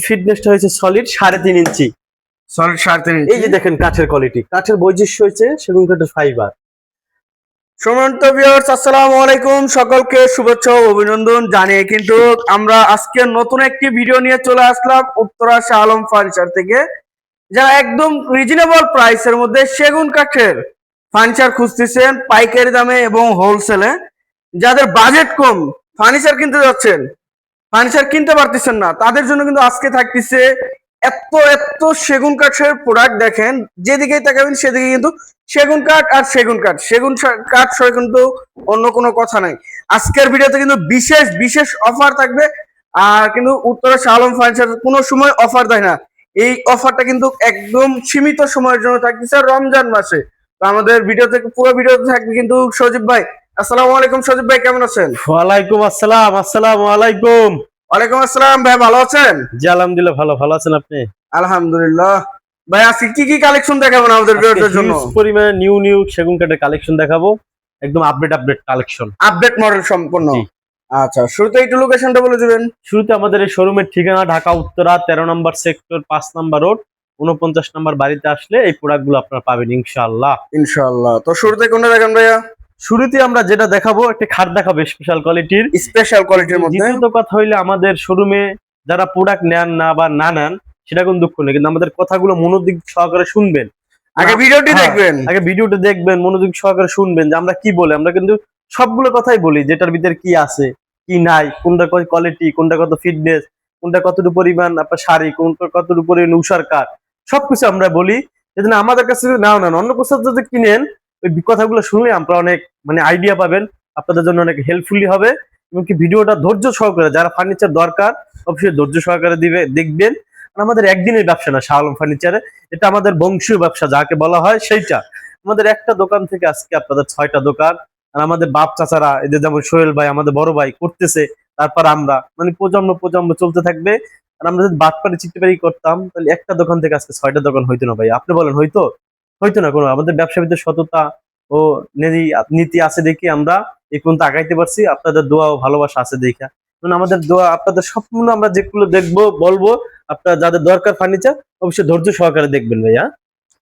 ফিটনেসটা হয়েছে সলিড 3.5 ইঞ্চি। সলিড 3.5 এই যে দেখেন কাঠের কোয়ালিটি, কাঠের বৈশিষ্ট্য হয়েছে সেগুন কাঠের ফাইবার। সম্মানিত ভিউয়ার্স, আসসালামু আলাইকুম। সকলকে শুভেচ্ছা ও অভিনন্দন জানিয়ে কিন্তু আমরা আজকে নতুন একটি ভিডিও নিয়ে চলে আসলাম উত্তরা শাহ আলম ফার্নিচার থেকে। যারা একদম রিজনেবল প্রাইসের মধ্যে সেগুন কাঠের ফার্নিচার খুঁজতেছেন পাইকারি দামে এবং হোলসেলে, যাদের বাজেট কম ফার্নিচার কিনতে যাচ্ছেন, ফার্নিচার কিনতে পারতেছেন না, তাদের জন্য কিন্তু আজকে থাকতেছে এত এত সেগুন কাঠের প্রোডাক্ট। দেখেন যেদিকেই তাকাবেন সেদিকে কিন্তু সেগুন কাঠ আর সেগুন কাঠ, কাঠ সহ কিন্তু অন্য কোনো কথা নাই। আজকের ভিডিওতে কিন্তু বিশেষ বিশেষ অফার থাকবে। আর কিন্তু উত্তরা শাহ আলম ফার্নিচার কোনো সময় অফার দেয় না, এই অফারটা কিন্তু একদম সীমিত সময়ের জন্য থাকতেছে রমজান মাসে। তো আমাদের ভিডিও থেকে পুরো ভিডিওতে থাকবে কিন্তু সজীব ভাই। আসসালামু আলাইকুম সজীব ভাই, কেমন আছেন? ওয়ালাইকুম আসসালাম। আসসালামু আলাইকুম। ওয়ালাইকুম আসসালাম ভাই, ভালো আছেন? জি আলহামদুলিল্লাহ, ভালো আছেন আপনি? আলহামদুলিল্লাহ। ভাই আজকে কি কি কালেকশন দেখাবেন আমাদের ভিউয়ারদের জন্য? পরিমাণে নিউ সেগুন কাঠের কালেকশন দেখাবো, একদম আপডেট কালেকশন, আপডেট মডেল সম্পূর্ণ। আচ্ছা, শুরুতে একটু লোকেশনটা বলে দিবেন। শুরুতে আমাদের এই শোরুমের ঠিকানা ঢাকা উত্তরা 13 নম্বর সেক্টর 5 নম্বর রোড 49 নম্বর বাড়িতে আসলে এই প্রোডাক্টগুলো আপনারা পাবেন ইনশাআল্লাহ। ইনশাআল্লাহ। তো শুরুতে কোনটা দেখেন ভাইয়া? শুরুতে আমরা যেটা দেখাবো একটা খাট দেখাবো স্পেশাল কোয়ালিটির। স্পেশাল কোয়ালিটির মধ্যে দ্বিতীয়ত কথা হইলে আমাদের শোরুমে যারা প্রোডাক্ট নেন না বা না নেন সেটা কোনো দুঃখ নেই, কিন্তু আমাদের কথাগুলো মনোযোগ সহকারে শুনবেন। আগে ভিডিওটি দেখবেন, আগে ভিডিওটা দেখবেন, মনোযোগ সহকারে শুনবেন যে আমরা কি বলি। আমরা কিন্তু সবগুলো কথাই বলি, যেটার ভিতরে কি আছে কি নাই, কোনটা কত কোয়ালিটি, কোনটা কত ফিটনেস, কোনটা কতটুকু পরিমাণ আপনার শাড়ি, কোনটা কতটুকু পরিমাণ উষার কাঠ, সবকিছু আমরা বলি। সেজন্য আমাদের কাছে নাও নেন, অন্য কোথাও যদি কিনেন ওই কথাগুলো শুনলে আমরা অনেক আইডিয়া পাবেন, আপনাদের জন্য অনেক হেল্পফুলি হবে। এবং কি ভিডিওটা ধৈর্য সহকারে, যারা ফার্নিচার দরকার অবশ্যই ধৈর্য সহকারে দেখবেন। আর আমাদের একদিনের ব্যবসা না শাহ আলম ফার্নিচারে, এটা আমাদের বংশীয় ব্যবসা যাকে বলা হয় সেইটা। আমাদের একটা দোকান থেকে আজকে আপনাদের 6টা দোকান। আর আমাদের বাপ চাচারা, এদের যেমন সোহেল ভাই আমাদের বড় ভাই করতেছে, তারপর আমরা প্রজন্ম চলতে থাকবে। আর আমরা যদি বাটপাড়ি চিটপাড়ি করতাম তাহলে একটা দোকান থেকে আজকে 6টা দোকান হইতো না ভাই, আপনি বলেন হইতো না। কোনো আমাদের ব্যবসার ভিতরে সততা ও নীতি আছে দেখি আমরা এই পর্যন্ত আগাইতে পারছি, আপনাদের দোয়া ও ভালোবাসা আছে দেখা। আমাদের দোয়া আপনাদের সম্পূর্ণ আমরা যেগুলো দেখবো বলবো, আপনার যাদের দরকার ফার্নিচার অবশ্যই ধৈর্য সহকারে দেখবেন ভাইয়া।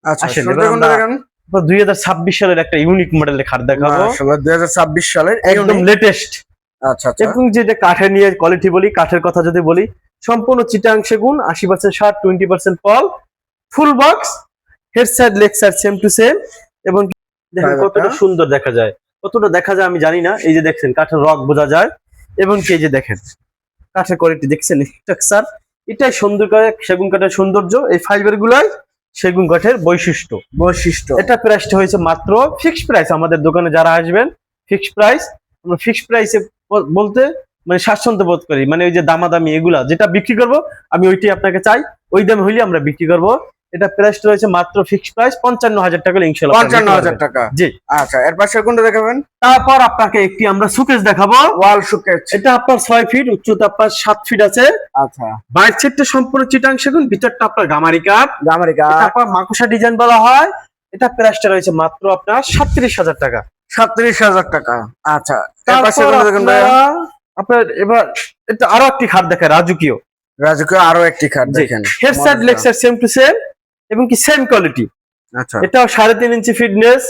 আচ্ছা, আসেন, শুরুতে কোনটা দেখেন? 2026 সালের একটা ইউনিক মডেলের খাট দেখাবো। মাশাআল্লাহ, 2026 সালের একদম লেটেস্ট। আচ্ছা আচ্ছা। এবং যেটা কাঠের নিয়ে কোয়ালিটি বলি, কাঠের কথা যদি বলি, সম্পূর্ণ চিটাং সেগুন, 80% shirt, 20% Paul, full box, head side leg side same to same. এবং দেখেন কতটা সুন্দর দেখা যায়, কতটা দেখা যায় আমি জানি না। এই যে দেখছেন কাঠের রক বোঝা যায়। এবং কি এই যে দেখেন কাঠের কোয়ালিটি দেখছেন, স্ট্রাকচার, এটাই সুন্দর করে সেগুন কাঠের সৌন্দর্য। এই ফাইবার গুলাই সেগুন কাঠের বৈশিষ্ট্য। এটা প্রাইসটা হয়েছে মাত্র ফিক্সড প্রাইস। আমাদের দোকানে যারা আসবেন ফিক্সড প্রাইস, আমরা ফিক্সড প্রাইসে বলতে স্বাচ্ছন্দ্য বোধ করি। ওই যে দামাদামি এগুলা যেটা বিক্রি করব আমি ওইটাই আপনাকে চাই, ওই দামে হইলে আমরা বিক্রি করব। এটা প্রাইসটা রয়েছে মাত্র ফিক্সড প্রাইস 55,000 টাকা ইনশাআল্লাহ। 55,000 টাকা। জি আচ্ছা, এর পাশে কোনটা দেখাবেন? তারপর আপনাকে একটি আমরা শোকেস দেখাবো, ওয়াল শোকেস। এটা আপনার 6 ফিট, উচ্চতা আপনার 7 ফিট আছে। আচ্ছা, বাইরের সেটটা সম্পূর্ণ চিটাং সেগুন, ভিতরটা আপনার গামারি কাঠ। তারপর মাকুসা ডিজাইন বলা হয়। এটা প্রাইসটা রয়েছে মাত্র আপনার 37,000 টাকা। 37,000 টাকা। আচ্ছা, এর পাশে তারপর কোনটা দেখেন ভাইয়া? আপনার এবার এটা আরো একটি খাট দেখায়, রাজকীয় আরো একটি খাট দেখেন, head side leg side same to same এবং কি সেম কোয়ালিটি। আচ্ছা, এটাও 3.5 inch fitness,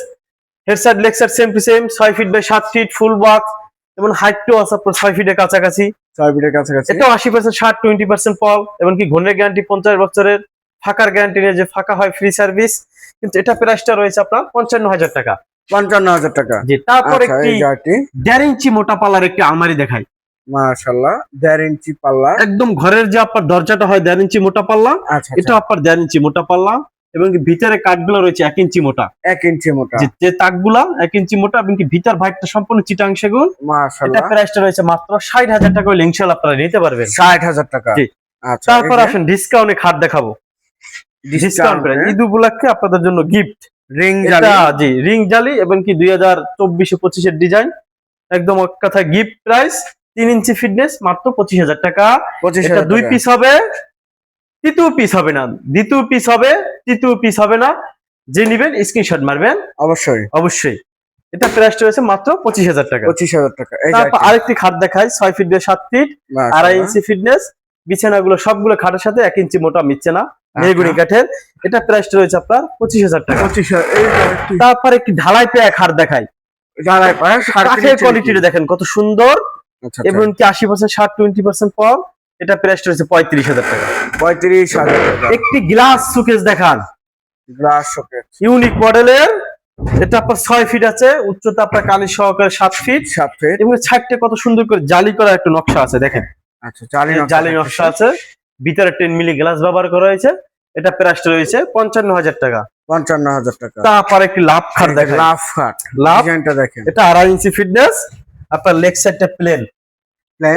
head side leg side same to same, 6 feet by 7 feet, full box এবং হাইটও আছে আপনার 6 ফিটের কাছাকাছি। 6 ফিটের কাছাকাছি। এটাও 80% শার্ট, 20% পল এবং কি ঘনের গ্যারান্টি 50 বছরের, ফাঁকার গ্যারান্টি নিয়ে যে ফাঁকা হয় ফ্রি সার্ভিস। কিন্তু এটা প্রাইসটা রয়েছে আপনার 55,000 টাকা। 55,000 টাকা। জি, তারপর আচ্ছা, একটি এই জায়গাটি 1.5 ইঞ্চি মোটা পাল্লার একটি আলমারি দেখাই। মাশাআল্লাহ, 1.5 ইঞ্চি পাল্লা। একদম ঘরের যে আপনার দরজাটা হয় 1.5 ইঞ্চি মোটা পাল্লা, আচ্ছা, এটা আপনার 1.5 ইঞ্চি মোটা পাল্লা এবং ভিতরে কাঠগুলো রয়েছে 1 ইঞ্চি মোটা। 1 ইঞ্চি মোটা। যে তাকগুলা 1 ইঞ্চি মোটা এবং কি ভিতর ভাগটা সম্পূর্ণ চিটাং সেগুন। মাশাআল্লাহ, এটা প্রাইসটা রয়েছে মাত্র 60,000 টাকা হলে ইনশাআল্লাহ আপনারা নিতে পারবেন। 60,000 টাকা। জি। আচ্ছা, তারপর আসেন ডিসকাউন্টে খাট দেখাবো। ডিসকাউন্ট করে ঈদ উপলক্ষে আপনাদের জন্য গিফট রিং জালি। জালি। জি, রিং জালি এবং কি 2024-25 এর ডিজাইন, একদম এক কথা গিফট প্রাইস। 3 ইঞ্চি ফিটনেস মাত্র 25,000 টাকা। এটা 2 পিস হবে, তৃতীয় পিস হবে না, দ্বিতীয় পিস হবে, তৃতীয় পিস হবে না। যে নিবেন স্ক্রিনশট মারবেন অবশ্যই। এটা প্রাইসটা হয়েছে মাত্র 25,000 টাকা। 25,000 টাকা। এই তারপর আরেকটি খাট দেখাই, 6 feet by 7 feet, 2.5 inch fitness বিছানাগুলো সবগুলো খাটের সাথে 1 ইঞ্চি মোটা বিছানা মেহগনি কাঠের। এটা প্রাইসটা রয়েছে আপনার 25,000 টাকা। 25,000। এই যে তারপর একটি ঢালাই পেয়া খাট দেখাই, ঢালাই পায় কাঠের কোয়ালিটিটা দেখেন কত সুন্দর, আচ্ছা এবং কি 80% 60-20% পর এটা প্রাইসটা রয়েছে 35,000 টাকা। 35,000 টাকা। একটি গ্লাস শোকেস দেখান, গ্লাস শোকেস ইউনিক মডেলের। এটা আপনার 6 ফিট আছে, উচ্চতা আপনার কালি সহকারে 7 ফিট, 7 ফিট। এবং সাইডটা কত সুন্দর করে জালি করা একটা নকশা আছে দেখেন। আচ্ছা জালি নকশা আছে, ভিতরে 10 মিলি গ্লাস ব্যবহার করা হয়েছে। এটা প্রাইসটা রয়েছে 55,000 টাকা। 55,000 টাকা। তারপর একটি লাভ খাট দেখেন, লাভ খাট লাভ ডিজাইনটা দেখেন। এটা 2.5 ইঞ্চি ফিটনেস, আপনার লেগ সাইডটা প্লেন।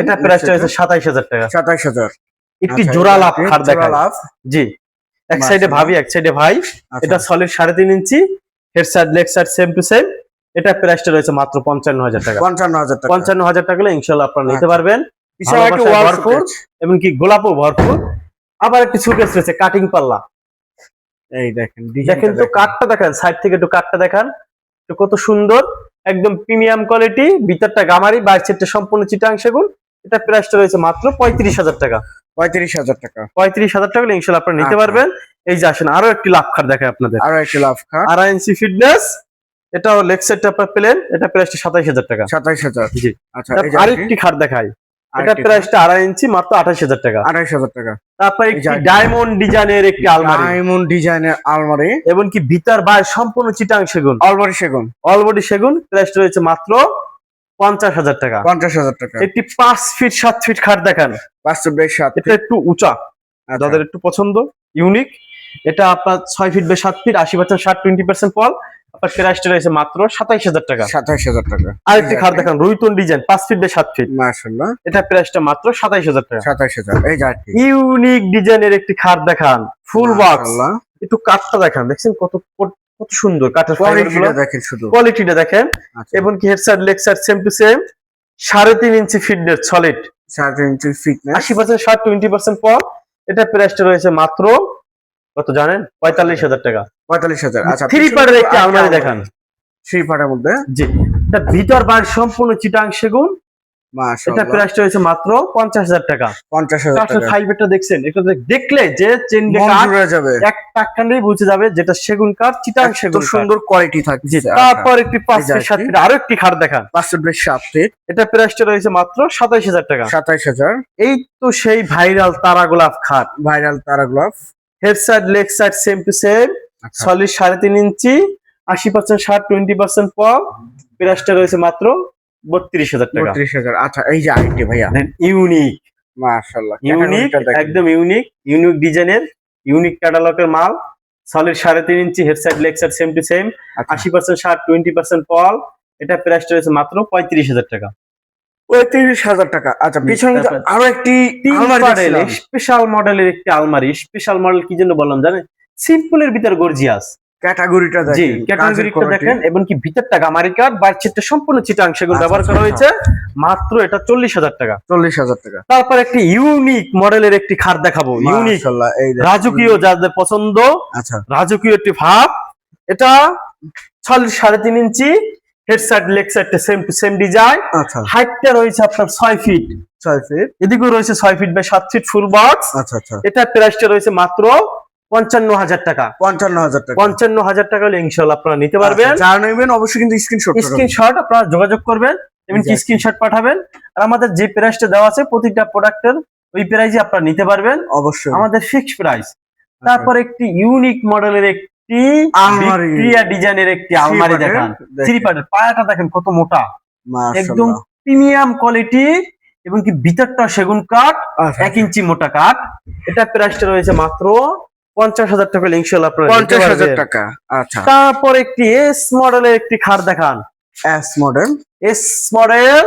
এটা প্রাইসটা হয়েছে 27,000 টাকা। 27,000। একটি জোড়া লাভ খাট দেখান, লাভ জি, এক সাইডে ভাবি এক সাইডে ভাই। এটা solid 3.5 inch, head side leg side same to same. এটা প্রাইসটা রয়েছে মাত্র 55,000 টাকা। 55,000 টাকা। 55,000 টাকা হলে ইনশাআল্লাহ আপনারা নিতে পারবেন। বিশাল একটা ওয়াল ভরপুর, এমনকি গোলাপও ভরপুর। আবার একটি সুকেস রয়েছে কাটিং পাল্লা, এই দেখেন দেখেন তো কাঠটা দেখেন, সাইড থেকে একটু কাঠটা দেখান তো কত সুন্দর, একদম প্রিমিয়াম কোয়ালিটি। ভিতরটা গামারি, বাইর সাইডটা সম্পূর্ণ চিটাং সেগুন। এটা প্রাইসটা রয়েছে মাত্র 35,000 টাকা। 35,000 টাকা। 35,000 টাকা হলে ইনশাআল্লাহ আপনারা নিতে পারবেন। এই যে আসেন আরো একটি লাভ খাট দেখায় আপনাদের, আরো একটি লাভ খাট 2.5 ইঞ্চি ফিটনেস। এটাও লেগ সাইডটা আপনার প্লেন। এটা প্রাইসটা 27,000 টাকা। 27,000। জি। আচ্ছা আরেকটি খাট দেখাই, এটা প্রাইসটা 2.5 ইঞ্চি মাত্র 28,000 টাকা। 28,000 টাকা। তারপর একটি ডায়মন্ড ডিজাইনের একটি আলমারি, ডায়মন্ড ডিজাইনের আলমারি, এবং কি ভিতর বাইরে সম্পূর্ণ চিটাং সেগুন, আলমারি সেগুন, অলবডি সেগুন। প্রাইসটা রয়েছে মাত্র 50,000 টাকা। 50,000 টাকা। একটি 5 ফিট 7 ফিট খাট দেখান, 5 বাই 7। এটা একটু উঁচা, যাদের একটু পছন্দ, ইউনিক। এটা আপনার 6 ফিট বাই 7 ফিট, 80% 60-20% পল। আপনার প্রাইসটা রয়েছে মাত্র 27,000 টাকা। 27,000 টাকা। আরেকটি খাট দেখান, রুইতন ডিজাইন 5 ফিট বাই 7 ফিট, মাশাআল্লাহ। এটা প্রাইসটা মাত্র 27,000 টাকা। 27,000। এই যে ইউনিক ডিজাইনের একটি খাট দেখান, ফুল বক্স। মাশাআল্লাহ। একটু কাঠটা দেখান, দেখছেন কত কত সুন্দর কাঠের কোয়ালিটিটা দেখেন, শুধু কোয়ালিটিটা দেখেন। এবং কি head side leg side same to same, 3.5 inch fitness solid, 3.5 inch fitness, 80% 60-20% পল। এটা প্রাইসটা রয়েছে মাত্র কত জানেন? 45,000 টাকা। 45,000। আচ্ছা 3 পার্টের একটি আলমারি দেখান, 3 পার্টের মধ্যে, জি। এটা ভিতর বাইরে সম্পূর্ণ চিটাং সেগুন। এটা মাশাআল্লাহ। প্রাইসটা হয়েছে মাত্র 50,000 টাকা। 50,000 টাকা। ফাইবারটা দেখছেন, এটা দেখলে যে চেন মন জুড়ে যাবে, এক টাকালেই বুঝে যাবে যেটা সেগুন কাঠ, চিটাং সেগুন কাঠ। সুন্দর কোয়ালিটি থাকছে। তারপর একটি 5 ফিট 7 ফিট আরো একটি খাট দেখান, 5 বাই 7 ফিট। এটা প্রাইসটা রয়েছে মাত্র 27,000 টাকা। 27,000। এই তো সেই ভাইরাল তারা গোলাপ খাট, ভাইরাল তারা গোলাপ, head side leg side same to same, solid 3.5 ইঞ্চি, 80% 60-20% পল। প্রাইসটা রয়েছে মাত্র 32,000 টাকা। 32,000। আচ্ছা এই যে আইটি ভাইয়া, ইউনিক, মাশাআল্লাহ, ইউনিক, একদম ইউনিক, ইউনিক ডিজাইনের, ইউনিক ক্যাটালগের মাল। Solid 3.5 inch, head side leg side same to same, 80% 60-20% পল। এটা প্রাইসটা রয়েছে মাত্র 35,000 টাকা। 35,000 টাকা। আচ্ছা পিছনে আরো একটি স্পেশাল মডেলের একটি আলমারি। স্পেশাল মডেল কি জন্য বললাম জানেন? সিম্পলের ভিতর গর্জিয়াস, ক্যাটাগরিটা দেখেন, জি, ক্যাটাগরিটা দেখেন। এবং কি ভিতরটা গামারি কাঠ, বাইরেটা সম্পূর্ণ চিটাং সেগুন ব্যবহার করা হয়েছে। মাত্র এটা 40,000 টাকা। 40,000 টাকা। তারপর একটি ইউনিক মডেলের একটি খাট দেখাবো, ইউনিক, মাশাআল্লাহ। এই রাজকীয়, যাদের পছন্দ, আচ্ছা রাজকীয় একটি ভাব। এটা 3.5 ইঞ্চি, হেড সাইড লেগ সাইডটা সেম টু সেম ডিজাইন। আচ্ছা হাইটটা রয়েছে আপনার 6 ফিট, 6 ফিট, এদিকেও রয়েছে 6 feet by 7 feet full box. আচ্ছা আচ্ছা। এটা প্রাইসটা রয়েছে মাত্র 55,000 টাকা। 55,000 টাকা। 55,000 টাকা হলে ইনশাআল্লাহ আপনারা নিতে পারবেন। যারা নেবেন অবশ্যই কিন্তু স্ক্রিনশট আপনারা যোগাযোগ করবেন এবং কি স্ক্রিনশট পাঠাবেন। আর আমাদের যে প্রাইসটা দেওয়া আছে প্রতিটা প্রোডাক্টের ওই প্রাইসে আপনারা নিতে পারবেন, অবশ্যই আমাদের ফিক্সড প্রাইস। তারপর একটি ইউনিক মডেলের একটি আলমারি, ভিক্টোরিয়া ডিজাইনের একটি আলমারি দেখান, 3 পার্টের। পায়াটা দেখেন কত মোটা, একদম প্রিমিয়াম কোয়ালিটি, এবং কি ভিতরটা সেগুন কাঠ, 1 ইঞ্চি মোটা কাঠ। এটা প্রাইসটা রয়েছে মাত্র 50,000 টাকা। ইনশাআল্লাহ আপনারা 50,000 টাকা। আচ্ছা তারপর একটি এস মডেলের একটি খাট দেখান, এস মডেল, এস মডেল।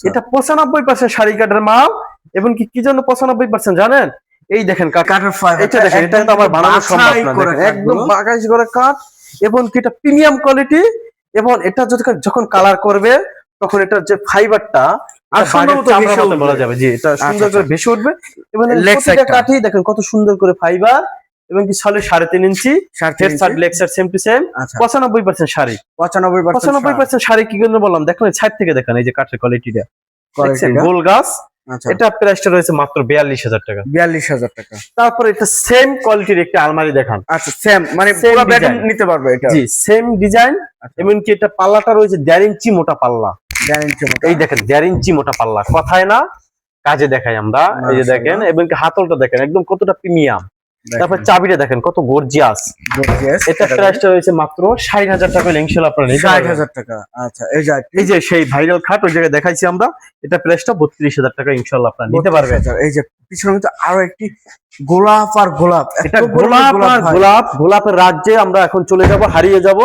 এটা 95% শাড়ি কাঠের মাল। এবং কি জন্য 95% জানেন? এই দেখেন কাঠের ফাইবার, এটা দেখেন, এটা তো আমার বানানো সম্ভব না, একদম বাগাইশ করে কাঠ। এবং কি এটা প্রিমিয়াম কোয়ালিটি। এবং এটা যখন কালার করবে তখন এটার যে ফাইবারটা আর সম্ভবত বলা যাবে, জি, এটা সুন্দর করে ভেসে উঠবে। এবং প্রতিটা কাঠই দেখেন কত সুন্দর করে ফাইবার। এবং কি solid 3.5 inch, head side leg side same to same, 95% sari. 95% sari কি জন্য বললাম? দেখেন সাইড থেকে দেখেন, এই যে কাঠের কোয়ালিটিটা দেখছেন, গোল গাছ, আচ্ছা, এটা প্রাইসটা রয়েছে মাত্র 42,000 টাকা। 42,000 টাকা। তারপর এটা সেম কোয়ালিটির একটা আলমারি দেখান। আচ্ছা, সেম মানে Same পুরো বেডরুম design। নিতে পারবে এটা। জি, সেম ডিজাইন। আচ্ছা, এমনকি এটা পাল্লাটা রয়েছে 1.5 ইঞ্চি মোটা পাল্লা। গ্যারান্টি মতো। এই দেখেন 1.5 ইঞ্চি মোটা পাল্লা, কথায় না কাজে দেখাই আমরা। এই যে দেখেন, মাশাআল্লাহ। এবং হাতলটা দেখেন একদম কতটা প্রিমিয়াম। তারপর দেখেন, চাবিটা দেখেন কত গর্জিয়াস। gorgeous এটা প্রাইসটা রয়েছে মাত্র 60,000 টাকা হলে ইনশাআল্লাহ আপনারা নিতে পারবেন। 60,000 টাকা। আচ্ছা, এই যে এই যে সেই ভাইরাল খাট ওই জায়গায় দেখাইছি আমরা, এটা প্রাইসটা 32,000 টাকা ইনশাআল্লাহ আপনারা নিতে পারবেন। 32,000। এই যে পিছনে কিন্তু আরো একটি গোলাপ আর গোলাপ, এটা এত পরিমাণে গোলাপ আর ভাই। গোলাপ, গোলাপের রাজ্যে আমরা এখন চলে যাব, হারিয়ে যাব।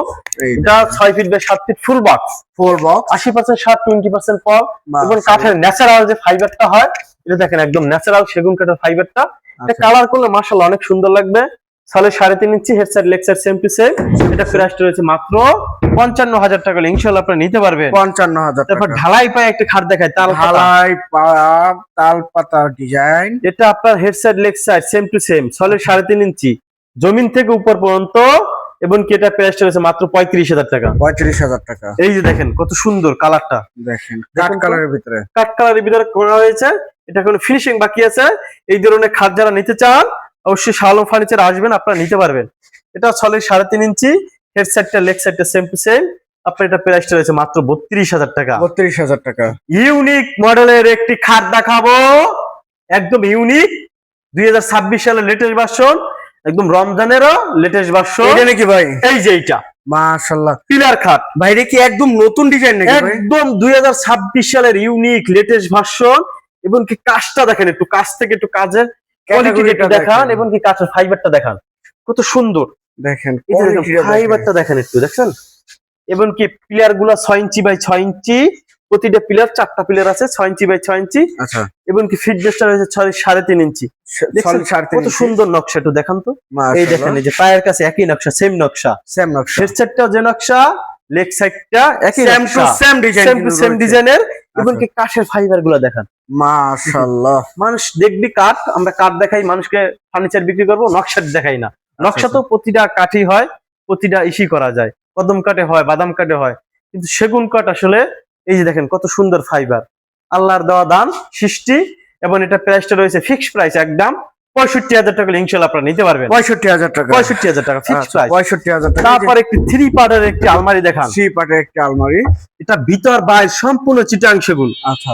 এই এটা 6 feet by 7 feet full box, 4 box 80% সার, 20% ফল, এবং মাশাআল্লাহ। কাঠের ন্যাচারাল যে ফাইবারটা হয়, এটা দেখেন একদম ন্যাচারাল সেগুন কাঠের ফাইবারটা। এটা আচ্ছা, কালার করলে মাশাআল্লাহ অনেক সুন্দর লাগবে। সালে 3.5 inch head side leg side same to same. এটা প্রাইসটা রয়েছে মাত্র 55,000 টাকা হলে ইনশাআল্লাহ আপনারা নিতে পারবেন। 55,000 তারপর টাকা। ঢালাই পায়ে একটা খাট দেখায়, তাল পাতা। ঢালাই তাল পাতার ডিজাইন। এটা আপনার head side leg side same to same, solid 3.5 ইঞ্চি জমিন থেকে উপর পর্যন্ত, এবং কি এটা প্রাইসটা রয়েছে মাত্র 35,000 টাকা। 35,000 টাকা। এই যে দেখেন কত সুন্দর কালারটা, দেখেন কাঠ দেখুন তো। কালারের ভিতরে। কাঠ কালারের ভিতরে করা হয়েছে। এটা কোনো ফিনিশিং বাকি আছে। এই ধরনের খাট যারা নিতে চান অবশ্যই শাহ আলম ফার্নিচার আসবেন, আপনারা নিতে পারবেন। এটা সলিড 3.5 ইঞ্চি, হেড সাইডটা লেগ সাইডটা সেম টু সেম। আপনার এটা প্রাইসটা রয়েছে মাত্র 32,000 টাকা। 32,000 টাকা। ইউনিক মডেলের একটি খাট দেখাবো, একদম ইউনিক, 2026 সালের লেটেস্ট ভার্সন, একদম রমজানেরও লেটেস্ট ভার্সন। এটা নাকি ভাই? এই যে এইটা মাশাআল্লাহ। পিলার খাট, ভাই এটা কি একদম নতুন ডিজাইন নাকি ভাই? একদম 2026 সালের ইউনিক লেটেস্ট ভার্সন। এবং কি কাজটা দেখেন, একটু কাছ থেকে একটু কাজের কোয়ালিটি একটু দেখান, এবং কি কাঠের ফাইবারটা দেখান কত সুন্দর। দেখেন এই যে দেখেন ফাইবারটা দেখেন একটু, দেখছেন? এবং কি পিলার গুলা 6 ইঞ্চি বাই 6 ইঞ্চি, প্রতিটা পিলার 4টা পিলার আছে 6 ইঞ্চি বাই 6 ইঞ্চি, আচ্ছা, এবং কি ফিটনেসটা রয়েছে 3.5 ইঞ্চি। দেখছেন? কত সুন্দর নকশা, একটু দেখান তো। এই দেখেন, এই যে পায়ের কাছে একই নকশা, সেম নকশা, সেম নকশা, হেড সাইডটা যে নকশা, লেগ সাইডটা একই সেম টু নকশা, same design, same to same ডিজাইনের, এবং কি কাঠের ফাইবার গুলা দেখান। মাশাআল্লাহ। মানুষ দেখবি কাঠ, আমরা কাঠ দেখাই মানুষকে, ফার্নিচার বিক্রি করবো, নকশা দেখাই না। নকশা তো প্রতিটা কাঠই হয়, প্রতিটা ইসি করা যায়, কদম কাঠে হয়, বাদাম কাঠে হয়, কিন্তু সেগুন কাঠ আসলে এই যে দেখেন কত সুন্দর ফাইবার, আল্লাহর দেওয়া দান সৃষ্টি। এবং এটা প্রাইসটা রয়েছে ফিক্সড প্রাইস, একদম 65,000 টাকা ইনশাআল্লাহ আপনারা নিতে পারবেন। 65,000 টাকা। 65,000 টাকা ফিক্সড প্রাইস। 65,000 টাকা। তারপর একটি 3 পার্টের একটি আলমারি দেখান। 3 পার্টের একটা আলমারি। এটা ভিতর বাইরে সম্পূর্ণ চিটাং সেগুন। আচ্ছা,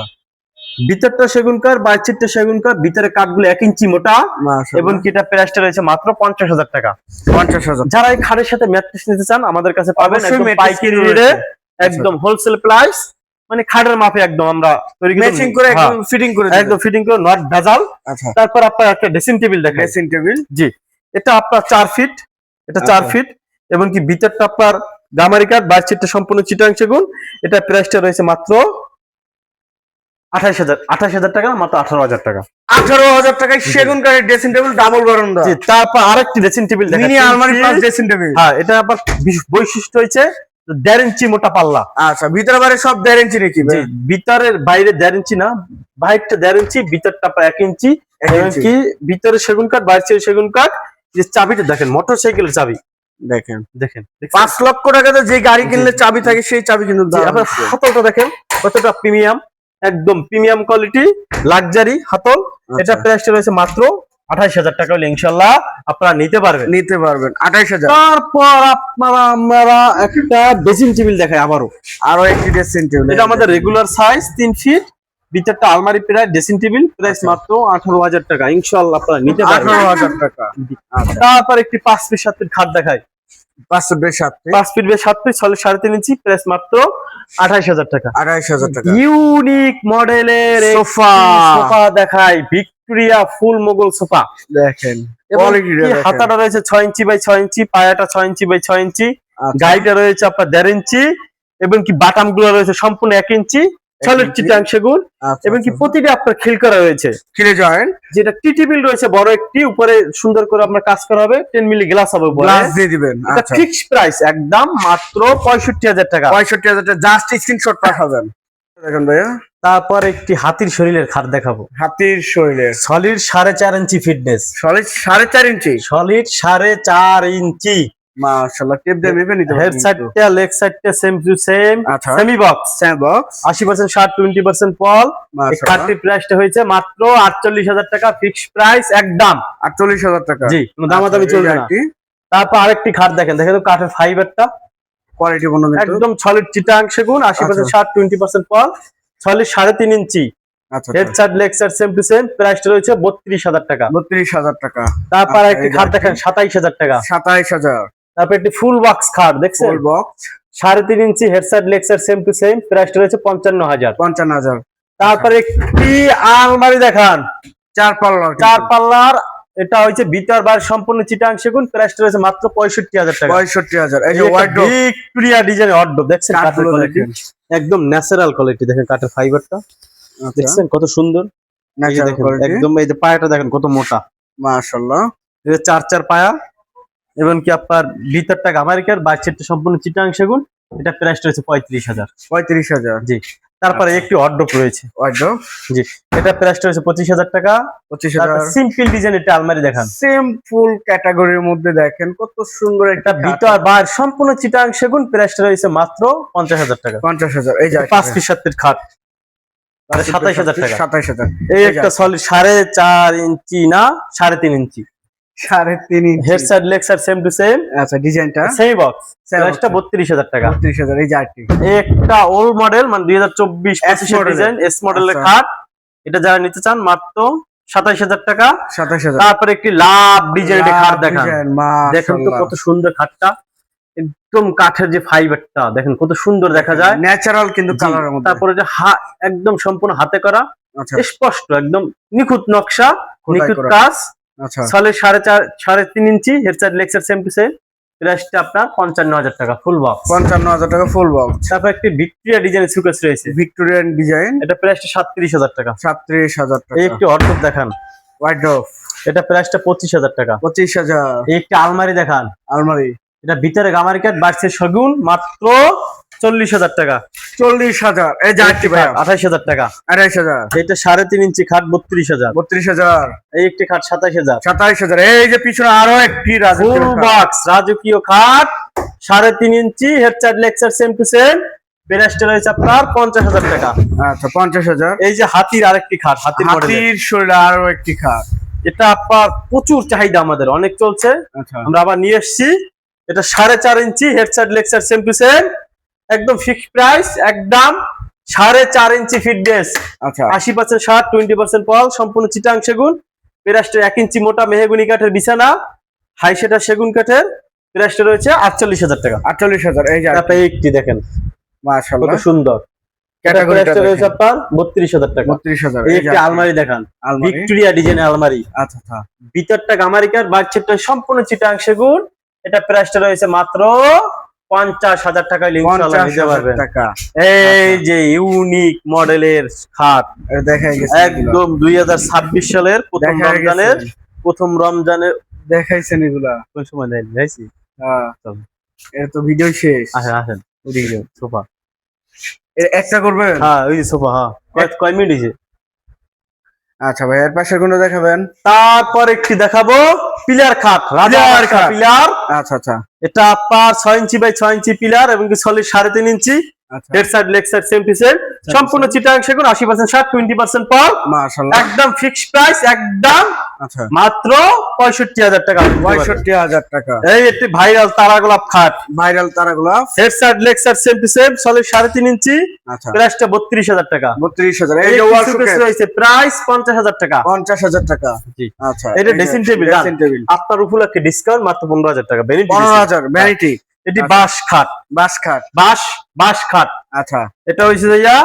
ভিতরটা সেগুন কাঠ, বাইরেরটা সেগুন কাঠ, ভিতরে কাঠগুলো 1 ইঞ্চি মোটা, মাশাআল্লাহ। এবং কি এটা প্রাইসটা রয়েছে মাত্র 50,000 টাকা। 50,000। যারা এই খাটের সাথে ম্যাট্রেস নিতে চান আমাদের কাছে পাবেন, অবশ্যই একদম mattress পাইকারি রয়েছে। রেটে, একদম হোলসেল প্রাইস, মানে খাটের মাপে একদম আমরা তৈরি করে ম্যাচিং করে হ্যাঁ, একদম ফিটিং করে একদম ফিটিং করে, নট ভেজাল। আচ্ছা, তারপর আপনার একটা ড্রেসিং টেবিল দেখেন। Dressing table. জি, এটা আপনার 4 ফিট, এটা 4 আচ্ছা। ফিট, এবং কি ভিতরটা আপনার গামারি কাঠ, বাইরেরটা সম্পূর্ণ চিটাং সেগুন। এটা প্রাইসটা রয়েছে মাত্র 28,000 টাকা, মাত্র 18,000 টাকা। 18,000 টাকায় সেগুন কাঠের ড্রেসিং টেবিল, ডাবল বারান্দা, জি, তারপর আরেকটি ড্রেসিং টেবিল দেখেন, মিনি আলমারি প্লাস ড্রেসিং টেবিল। হ্যাঁ, এটা আবার বৈশিষ্ট্য হয়েছে 1.5 ইঞ্চি মোটা পাল্লা। আচ্ছা, ভিতরে বাইরে সব 1.5 ইঞ্চি নাকি জি, ভাই? ভিতরের বাইরে 1.5 ইঞ্চি না, বাইরটা 1.5 ইঞ্চি, ভিতরটা প্রায় 1 ইঞ্চি, 1 এবং ইঞ্চি। কি ভিতরে সেগুন কাঠ, বাইরে সেগুন কাঠ। যে চাবিটা দেখেন, মোটরসাইকেলের চাবি দেখেন, দেখেন, 5 লক্ষ টাকাতে যে গাড়ি কিনলে চাবি থাকে সেই চাবি কিন্তু জি, দাম আপনার আছে। হাতলটা দেখেন কতটা প্রিমিয়াম, একদম প্রিমিয়াম কোয়ালিটি লাক্সারি হাতল। এটা প্রাইসটা রয়েছে মাত্র 28,000 টাকা হলে ইনশাআল্লাহ আপনারা নিতে পারবেন। 28,000। তারপর আমরা একটা ড্রেসিং টেবিল দেখাই আবারও। আরো একটি ড্রেসিং টেবিল। এটা আমাদের রেগুলার সাইজ 3 ফিট, ভিতরটা আলমারি প্রায়, ড্রেসিং টেবিল প্রাইস মাত্র 18,000 টাকা, ইনশাআল্লাহ আপনারা নিতে পারবেন। 18,000 টাকা। আচ্ছা, তারপর একটি 5 ফিট 7 ফিট খাট দেখাই। 5 feet 7 feet, 5 feet by 7 feet, solid 3.5 inch, price মাত্র 28,000 টাকা। 28,000 টাকা। ইউনিক মডেলের সোফা। সোফা দেখাই, ভিক্টোরিয়া ফুল মোগল সোফা। দেখেন এবং কোয়ালিটি কি হাতাটা রয়েছে 6 inch by 6 inch, পায়াটা 6 inch by 6 ইঞ্চি, গাইটা রয়েছে আপনার 1.5 ইঞ্চি, এবং কি বাটাম গুলো রয়েছে সম্পূর্ণ 1 ইঞ্চি, সলিড চিটাং সেগুন, এবং কি প্রতিটা আপনার খিল করা রয়েছে, খিলে জয়েন্ট, যেটা টি টেবিল রয়েছে বড় একটি, উপরে সুন্দর করে আপনার কাজ করা হবে, 10 মিলি গ্লাস হবে উপরে। গ্লাস দিয়ে দিবেন। এটা আচ্ছা, ফিক্সড প্রাইস, একদম মাত্র 65,000 টাকা। 65,000 টাকা, জাস্ট স্ক্রিনশট পাঠাবেন। দেখেন ভাইয়া, তারপর একটি হাতির শরীরের খাট দেখাবো, হাতির শরীরের সলিড 4.5 ইঞ্চি ফিটনেস, সলিড 4.5 ইঞ্চি। সলিড 4.5 ইঞ্চি, মাশাআল্লাহ টেপ দিয়ে মেপে নিতে হেড পারবেন। সাইডটা লেগ সাইডটা সেম টু সেম, আচ্ছা। Semi box, Sam box 80% shirt 20% পল। এই মাশাআল্লাহ খাটটির প্রাইসটা হয়েছে মাত্র 48,000 টাকা, ফিক্সড প্রাইস একদম। 48,000 টাকা। জি, কোনো দামাদামি আচ্ছা, চলবে না। তারপর আরেকটি খাট দেখেন তো কাঠের ফাইবারটা কোয়ালিটি পূর্ণ কিন্তু। একদম সলিড চিটাং সেগুন, 80% আচ্ছা। শার্ট 20% পল, সলিড 3.5 ইঞ্চি। আচ্ছা head side leg side same to same, প্রাইসটা রয়েছে 32,000 টাকা। 32,000 টাকা। তারপর আচ্ছা, একটি এই যে খাট দেখেন 27,000 টাকা। 27,000 তারপর একটি ফুল বক্স খাট দেখছেন, full box 3.5 inch, head side leg side same to same, প্রাইসটা রয়েছে 55,000। 55,000। তারপর একটি আলমারি দেখান 4 পাল্লা 4 পাল্লার, এটা হচ্ছে ভিতর বাইরে সম্পূর্ণ চিটাং সেগুন, প্রাইসটা রয়েছে মাত্র 65,000 টাকা। 65,000। এই যে ওয়াইড্রপ ভিক্টোরিয়া ডিজাইনের ওয়ার্ডরোব দেখছেন, কাঠের কাঠগুলো কোয়ালিটি দেখেন। একদম ন্যাচারাল কোয়ালিটি, দেখেন কাঠের ফাইবারটা দেখছেন কত সুন্দর। এই যে ন্যাচারাল দেখেন কোয়ালিটি একদম, এই যে পায়াটা দেখেন কত মোটা, মাশাআল্লাহ। এটা 4 পায়া, এবং কি আপনার ভিতরটা গামারিকার, বাইরেরটা সম্পূর্ণ চিটাং সেগুন, এটা প্রাইসটা হচ্ছে 35,000। 35,000 জি। তারপরে আচ্ছা। একটি ওয়ার্ডরোব রয়েছে, ওয়াইড্রপ জি, এটা প্রাইসটা হচ্ছে 25,000 টাকা। 25,000। সিম্পল ডিজাইন এটা আলমারি দেখান, সেম ফুল ক্যাটাগরির মধ্যে দেখেন কত সুন্দর একটা এটা ভিতর বাইর সম্পূর্ণ চিটাং সেগুন, প্রাইসটা রয়েছে মাত্র 50,000 টাকা। 50,000। এই যে 5 পিস 7 পিস খাট 27,000 টাকা। 27,000। এই একটা সলিড 4.5 ইঞ্চি না 3.5 inch, 3.5 inch. Head side leg side same to same, আচ্ছা ডিজাইনটা সেমি বক্স, Same প্রাইসটা box। 32,000 টাকা। 32,000। এই যে আরটি একটা ওল্ড মডেল মানে 2024-25 model ডিজাইন এস মডেলের আচ্ছা। খাট, এটা যারা নিতে চান মাত্র 27,000 টাকা। 27,000। তারপরে একটি লাভ ডিজাইনের খাট দেখান, ডিজাইন দেখেন তো মাশাআল্লাহ। কত সুন্দর খাটটা, একদম কাঠের যে ফাইবারটা দেখেন কত সুন্দর দেখা যায়, ন্যাচারাল কিন্তু জি। কালারের মধ্যে। তারপরে যে একদম সম্পূর্ণ হাতে করা, আচ্ছা স্পষ্ট একদম নিখুঁত নকশা, খোদাই নিখুঁত করা। কাজ, আচ্ছা solid 3.5 inch, head side leg side same to same, প্রাইসটা আপনার 55,000 টাকা ফুল বক্স। 55,000 টাকা ফুল বক্স। তারপর একটি ভিক্টোরিয়া ডিজাইনের সুকেস রয়েছে, ভিক্টোরিয়ান ডিজাইন এটা প্রাইসটা 37,000 টাকা। 37,000 এই টাকা। একটি ওয়ার্ডরোব দেখান, ওয়াইড্রপ এটা প্রাইসটা 25,000 টাকা। 25,000। এই একটি আলমারি দেখান, আলমারি এটা ভিতরে গামারি কাঠ, বাইরে সেগুন, মাত্র 40,000 টাকা। 40,000। এই যে আরটি ভাই 28,000 টাকা। 28,000। এটা 3.5 ইঞ্চি খাট 32,000। 32,000। এই একটি খাট 27,000। 27,000। এই যে পিছনে আরো একটি ফুল রাজকীয় খাট। বক্স রাজকীয় খাট 3.5 inch, head side leg side same to same, প্রাইসটা রয়েছে আপনার 50,000 টাকা। আচ্ছা 50,000। এই যে হাতির আরেকটি খাট, হাতির মডেল, হাতির শরীরে আরো একটি খাট। এটা আপনার প্রচুর চাহিদা, আমাদের অনেক চলছে, আচ্ছা আমরা আবার নিয়ে এসেছি। এটা 4.5 inch, head side leg side same to same, একদম ফিক্সড প্রাইস একদম। 4.5 ইঞ্চি ফিটনেস, আচ্ছা 80% শার্ট 20% পল, সম্পূর্ণ চিটাং সেগুন, প্রাইসটা 1 ইঞ্চি মোটা মেহগুনি কাঠের বিছানা, হাই সেটা সেগুন কাঠের, প্রাইসটা রয়েছে 48,000 টাকা। 48,000। এই যে তারপরে একটি দেখেন কত মাশাআল্লাহ সুন্দর, ক্যাটাগরিটা প্রাইসটা রয়েছে আপনার 32,000 টাকা। 32,000। এই এই একটি যে আলমারি দেখান, আলমারি। ভিক্টোরিয়া ডিজাইনের আলমারি, আচ্ছা আচ্ছা ভিতরটা গামারিকার, বাইরেরটা সম্পূর্ণ চিটাং সেগুন, এটা প্রাইসটা রয়েছে মাত্র 50,000 টাকায় ইনশাআল্লাহ নিতে 50,000 পারবেন। টাকা। এই যে ইউনিক মডেলের খাট, এটা দেখাই গেছে একদম 2026 সালের প্রথম রমজানের দেখাইছেন এগুলা। কোন সময় দেন যাইছি। হ্যাঁ চলো। এটা তো ভিডিও শেষ। আসেন আসেন, ওদিকে সোফা, একটা করবেন? হ্যাঁ ওই যে সোফা, হ্যাঁ কয় মিনিট হয়েছে। আচ্ছা ভাই এর পাশে কোনটা দেখাবেন? তারপর একটি দেখাবো পিলার খাট, পিলার খাট। পিলার, আচ্ছা আচ্ছা এটা আপনার 6 ইঞ্চি বাই 6 ইঞ্চি পিলার, এবং কি সলিড 3.5 ইঞ্চি, আচ্ছা head side leg side same to same, সম্পূর্ণ চিটাং সেগুন, 80% শার্ট 20% পল, মাশাআল্লাহ। একদম ফিক্সড প্রাইস একদম আচ্ছা মাত্র 65,000 টাকা। 65,000 টাকা। এই একটি ভাইরাল তারা গোলাপ খাট, ভাইরাল তারাগুলা। Head side leg side same to same, solid 3.5 inch, আচ্ছা প্রাইসটা 32,000 টাকা। 32,000। এই এই যে ওয়াল শোকেস রয়েছে প্রাইস 50,000 টাকা। 50,000 টাকা। জি। আচ্ছা এটা ড্রেসিং টেবিল, ড্রেসিং টেবিল আপনার উপলক্ষে ডিসকাউন্ট মাত্র 15,000 টাকা। 15,000 ভ্যানিটি। এটি আচ্ছা। বাঁশ খাট, বাস খাট। বাঁশ খাট, আচ্ছা এটা হয়েছে ভাইয়া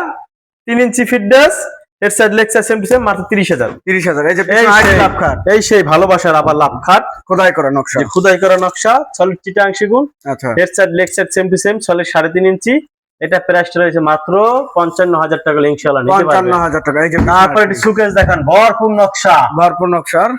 3 inch fitness, head side leg side same to same, মাত্র 30,000। 30,000। এই যে এই পিছনে আরেকটি সেই- লাভ খাট, এই সেই ভালোবাসার আবার লাভ খাট, খোদাই করা নকশা। যে খোদাই করা নকশা, সলিড চিটাং সেগুন, আচ্ছা head side leg side same to same, solid 3.5 ইঞ্চি, এটা প্রাইসটা রয়েছে মাত্র 55,000 টাকা, ইনশাআল্লাহ নিতে পারবেন। 55,000 টাকা। এই যে তারপর একটি সুকেস দেখান, ভরপুর নকশা, ভরপুর নকশার,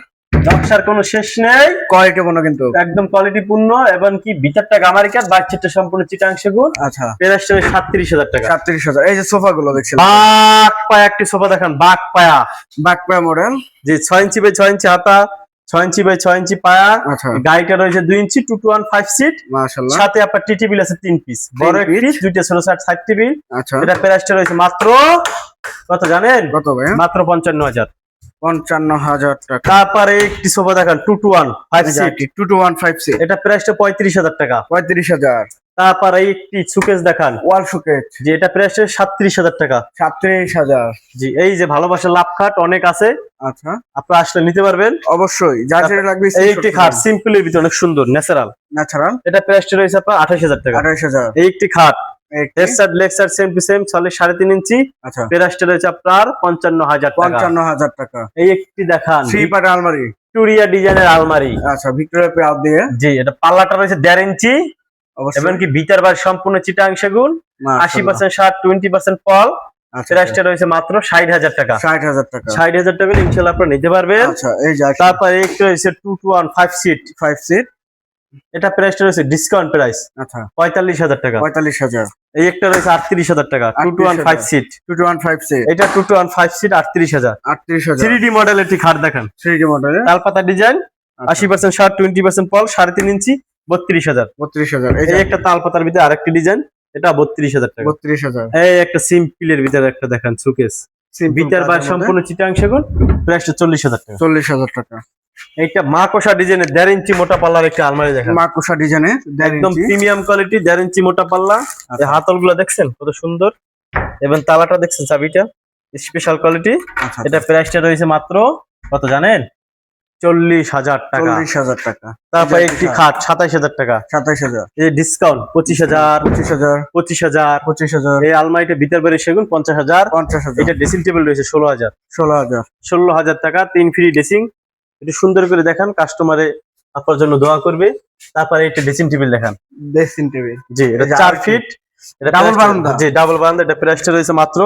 নকশার কোনো শেষ নেই, কোয়ালিটি পূর্ণ কিন্তু। একদম কোয়ালিটি পূর্ণ, এবং কি ভিতরটা গামারি কাঠ, বাইরেরটা সম্পূর্ণ চিটাং সেগুন, আচ্ছা প্রাইসটা 37,000 টাকা। 37,000। এই যে সোফা গুলো দেখছেন, বাঘ পায়া একটি সোফা দেখান, বাঘ পায়া, বাকপা মডেল। যে 6 ইঞ্চি বাই 6 ইঞ্চি হাতা, 6 ইঞ্চি বাই 6 ইঞ্চি পায়া। আচ্ছা গাড়িটা রয়েছে 2 ইঞ্চি 2 to 1 5 সিট। মাশাআল্লাহ। সাথে আপনার টি টেবিল আছে 3 পিস, বড় তিন একটি, piece। দুইটা ছোট সাইড টেবিল। আচ্ছা এটা প্রাইসটা রয়েছে মাত্র কত জানেন? কত ভাই? মাত্র 55,000। 55,000 টাকা। তারপরে একটি সোফা দেখান 2 to 1 5 সিট, 2 to 1 5 সিট, এটা প্রাইসটা 35,000 টাকা। 35,000। তারপরে একটি সুকেস দেখান, ওয়াল শোকেস যে এটা প্রাইসটা 37,000 টাকা। 37,000। জি, এই যে ভালোবাসার লাভ খাট অনেক আছে, আচ্ছা আপনারা আসলে নিতে পারবেন। অবশ্যই যা যেটা লাগবে। এই একটি খাট সিম্পলের ভিতরে অনেক সুন্দর ন্যাচারাল, ন্যাচারাল, এটা প্রাইসটা রয়েছে আপনার 28,000 টাকা। 28,000। এই একটি খাট head side leg side same to same, solid 3.5 inch, আচ্ছা প্রাইসটা রয়েছে আপনার 55,000 টাকা। 55,000 টাকা। এই একটি দেখান থ্রি পার্ট আলমারি, ভিক্টোরিয়া ডিজাইনের আলমারি। আচ্ছা ভিক্টোরিয়া পেয়ার দিয়ে। জি, এটা পাল্লাটা রয়েছে 1.5 ইঞ্চি, অবশ্যই এবং কি ভিতর বার সম্পূর্ণ চিটাং সেগুন, 80% শার্ট 20% পল। প্রাইসটা রয়েছে মাত্র 60,000 টাকা। 60,000 টাকা। 60,000 টাকা ইনশাআল্লাহ আপনারা নিতে পারবেন। আচ্ছা এই যা। তারপরে একটা রয়েছে 2 to 1 5 সিট, 5 সিট, এটা প্রাইসটা রয়েছে ডিসকাউন্ট প্রাইস আচ্ছা 45,000 টাকা। 45,000। এই একটা রয়েছে 38,000 টাকা, 2 to 1 5 সিট। 2 to 1 5 সিট, এটা 2 to 1 5 সিট 38,000। 38,000। 3D মডেল একটি খাট দেখেন, 3D মডেলের, তালপাতা ডিজাইন, 80% শার্ট 20% পল, 3.5 ইঞ্চি, 32,000। 32,000। এই একটা তালপাতার ভিতরে আরেকটি ডিজাইন, এটা 32,000 টাকা। 32,000। এই একটা সিম্পলের ভিতরে একটা দেখেন সুকেস, ভিতর বার সম্পূর্ণ চিটাং সেগুন, প্রাইসটা 40,000 টাকা। 40,000 টাকা। এইটা মাকোসা ডিজাইনের 1.5 ইঞ্চি মোটা পাল্লার একটা আলমারি দেখেন, মাকুসা ডিজাইনে একদম প্রিমিয়াম কোয়ালিটি, 1.5 ইঞ্চি মোটা পাল্লা। এই হাতলগুলো দেখছেন কত সুন্দর, এবং তালাটা দেখছেন, চাবিটা স্পেশাল কোয়ালিটি। আচ্ছা এটা প্রাইসটা রয়েছে মাত্র কত জানেন? 40,000 টাকা। 40,000 টাকা। তারপরে একটি খাট 27,000 টাকা। 27,000। এই ডিসকাউন্ট 25,000, 25,000। 25,000। 25,000। এই আলমারিটা ভিতর বাইরে সেগুন 50,000। 50,000। এটা ড্রেসিং টেবিল রয়েছে 16,000। 16,000। 16,000 টাকা, 3 ফ্রি ড্রেসিং। একটু সুন্দর করে দেখান, কাস্টমারে আপনার জন্য দোয়া করবে। তারপরে একটা ড্রেসিং টেবিল দেখান, ড্রেসিং টেবিল। জি এটা 4 ফিট, এটা ডাবল বারান্দা। জি ডাবল বারান্দা। এটা প্রাইসটা রয়েছে মাত্র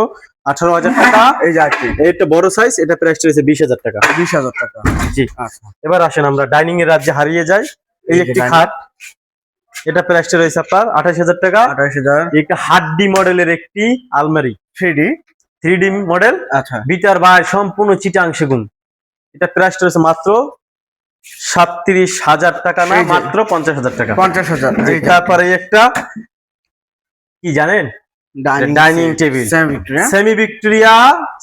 18,000 টাকা। এই যে আরকি এটা বড় সাইজ, এটা প্রাইসটা রয়েছে 20,000 টাকা। 20,000 টাকা। জি, আচ্ছা এবার আসেন আমরা ডাইনিং এর রাজ্যে হারিয়ে যাই। এই এই যে একটি dining। খাট, এটা প্রাইসটা রয়েছে আপনার 28,000 টাকা। 28,000। একটা হাড্ডি মডেলের একটি আলমারি, 3D। 3D মডেল, আচ্ছা ভিতর বাইরে সম্পূর্ণ চিটাং সেগুন। এটা প্রাইসটা রয়েছে মাত্র 37,000 টাকা, না এই যে। মাত্র 50,000 টাকা। 50,000। জি, তারপরে একটা কি জানেন? Dining table semi Victoria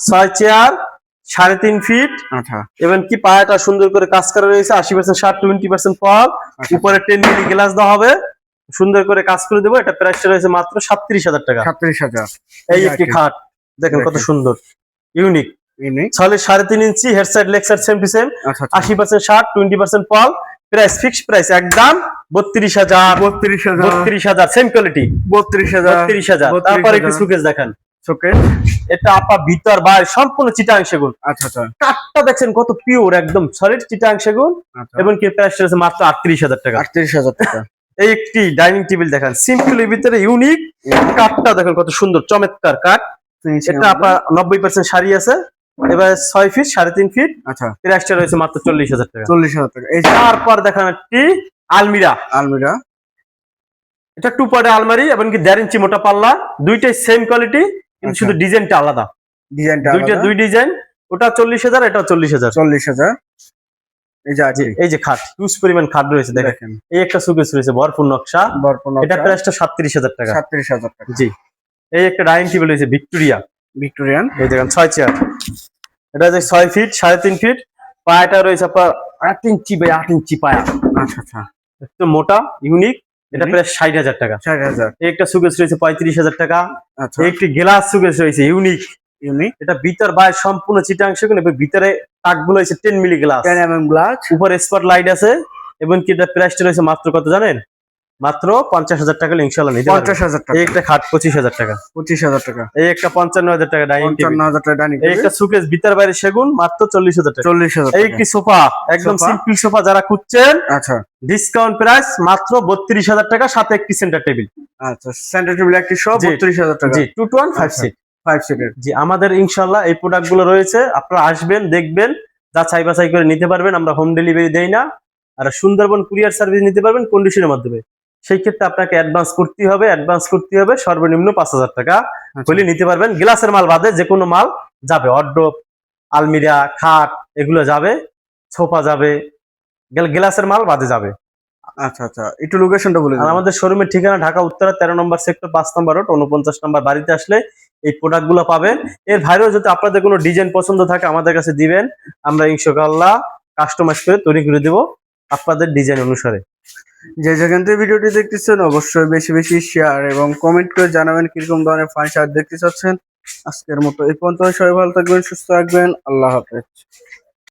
6 chair 3.5 feet, আচ্ছা এবং কি পায়াটা সুন্দর করে কাজ করা রয়েছে, 80% শার্ট 20% পল, উপরে 10 মিলি গ্লাস দেওয়া হবে, সুন্দর করে কাজ করে দেবো। এটা প্রাইসটা রয়েছে মাত্র 37,000 টাকা। 37,000। এই একটি খাট দেখেন কত সুন্দর, unique, unique. Solid 3.5 inch, head side leg side same to same, আচ্ছা 80% শার্ট 20% পল। প্রাইস ফিক্সড প্রাইস একদম 32,000। 32,000। 32,000 সেম কোয়ালিটি, 32,000। 32,000। তারপর একটু সুকেস দেখেন, শোকেস। এটা আপা ভিতর বাইরে সম্পূর্ণ চিটাং সেগুন। আচ্ছা আচ্ছা কাঠটা দেখছেন কত পিওর, একদম সলিড চিটাং সেগুন, আচ্ছা। এবং কি প্রাইস রয়েছে মাত্র 38,000 টাকা। 38,000 টাকা। এই একটি ডাইনিং টেবিল দেখেন, সিম্পলের ভিতরে ইউনিক, কাঠটা দেখেন কত সুন্দর চমৎকার কাঠ। এটা আপনার 90% শাড়ি আছে, এবার 6 ফিট 3.5 ফিট, আচ্ছা প্রাইসটা রয়েছে মাত্র 40,000 টাকা। 40,000 টাকা। এই যে তারপর দেখেন একটি আলমিরা, আলমিরা, এটা 2 পার্টের আলমারি, এবং কি 1.5 ইঞ্চি মোটা পাল্লা, দুইটাই সেম কোয়ালিটি, কিন্তু আচ্ছা। শুধু ডিজাইনটা আলাদা। ডিজাইনটা দুইটা দুই ডিজাইন, ওটা 40,000, এটা 40,000। 40,000। এই যে জি, এই যে খাট, হিউজ পরিমাণ খাট রয়েছে দেখেন। দেখেন এই একটা সুকেস রয়েছে ভরপুর নকশা, বরপন। এটা প্রাইসটা 37,000 টাকা। 37,000 টাকা। জি, এই একটা ডাইনিং টেবিল রয়েছে ভিক্টোরিয়া, ভিক্টোরিয়ান। এই দেখেন 6 চেয়ার, এটা যে 6 ফিট 3.5 ফিট, পায়াটা রয়েছে আপনার 8 ইঞ্চি বাই 8 ইঞ্চি পায়া, আচ্ছা আচ্ছা একটু মোটা ইউনিক। এটা Unique। প্রায় 60,000 টাকা। 60,000। এই একটা সুকেস রয়েছে 35,000 টাকা। আচ্ছা এই একটি গ্লাস সুকেস রয়েছে ইউনিক, ইউনিক। এটা ভিতর বাইরে সম্পূর্ণ চিটাংশ, এবং ভিতরে তাকগুলো হয়েছে 10 মিলি গ্লাস, 10 mm গ্লাস। উপরে স্পট লাইট আছে, এবং কি এটা প্রাইসটা রয়েছে মাত্র কত জানেন? মাত্র 50,000 টাকা ইনশাআল্লাহ নিতে পারবেন। 50,000 টাকা। এই একটা খাট 25,000 টাকা। 25,000 টাকা। এই একটা 55,000 টাকা ডাইনিং টেবিল। 55,000 টাকা ডাইনিং এই টেবিল। একটা সুকেস ভিতর বাইরে সেগুন মাত্র 40,000 টাকা। 40,000 এই টাকা। একটি সোফা, একদম সোফা। সিম্পল সোফা যারা খুঁজছেন, আচ্ছা ডিসকাউন্ট প্রাইস মাত্র 32,000 টাকা, সাথে একটি সেন্টার টেবিল। আচ্ছা সেন্টার টেবিল একটি সব জি। 32,000 টাকা। জি, 2 to 1 5 আচ্ছা। সিট। 5 সিটের। জি, আমাদের ইনশাআল্লাহ এই প্রোডাক্ট গুলো রয়েছে, আপনারা আসবেন, দেখবেন, যাচাই বাছাই করে নিতে পারবেন। আমরা হোম ডেলিভারি দেই না, আর সুন্দরবন কুরিয়ার সার্ভিস নিতে পারবেন কন্ডিশনের মাধ্যমে। সেই ক্ষেত্রে আপনাকে অ্যাডভান্স করতে হবে সর্বনিম্ন 5,000 টাকা হলে নিতে পারবেন। গ্লাসের মাল বাদে যে কোনো মাল যাবে, ওয়ারড্রোব, আলমিরা, খাট এগুলো যাবে, সোফা যাবে, গ্লাসের মাল বাদে যাবে। আচ্ছা আচ্ছা, একটু লোকেশনটা বলে আর দিন। আমাদের শোরুমের ঠিকানা ঢাকা উত্তরা 13 নম্বর সেক্টর 5 নম্বর রোড 49 নম্বর বাড়িতে আসলে এই প্রোডাক্ট গুলো পাবেন। এর বাইরেও যদি আপনাদের কোনো ডিজাইন পছন্দ থাকে আমাদের কাছে দিবেন, আমরা ইনশাআল্লাহ কাস্টমাইজ করে তৈরি করে দেব আপনাদের ডিজাইন অনুসারে। যে যেখান থেকে ভিডিওটি দেখতেছেন অবশ্যই বেশি বেশি শেয়ার এবং কমেন্ট করে জানাবেন কিরকম ধরনের ফার্নিচার দেখতে চাচ্ছেন। আজকের মতো এই পর্যন্ত, সবাই ভালো থাকবেন, সুস্থ থাকবেন, আল্লাহ হাফেজ।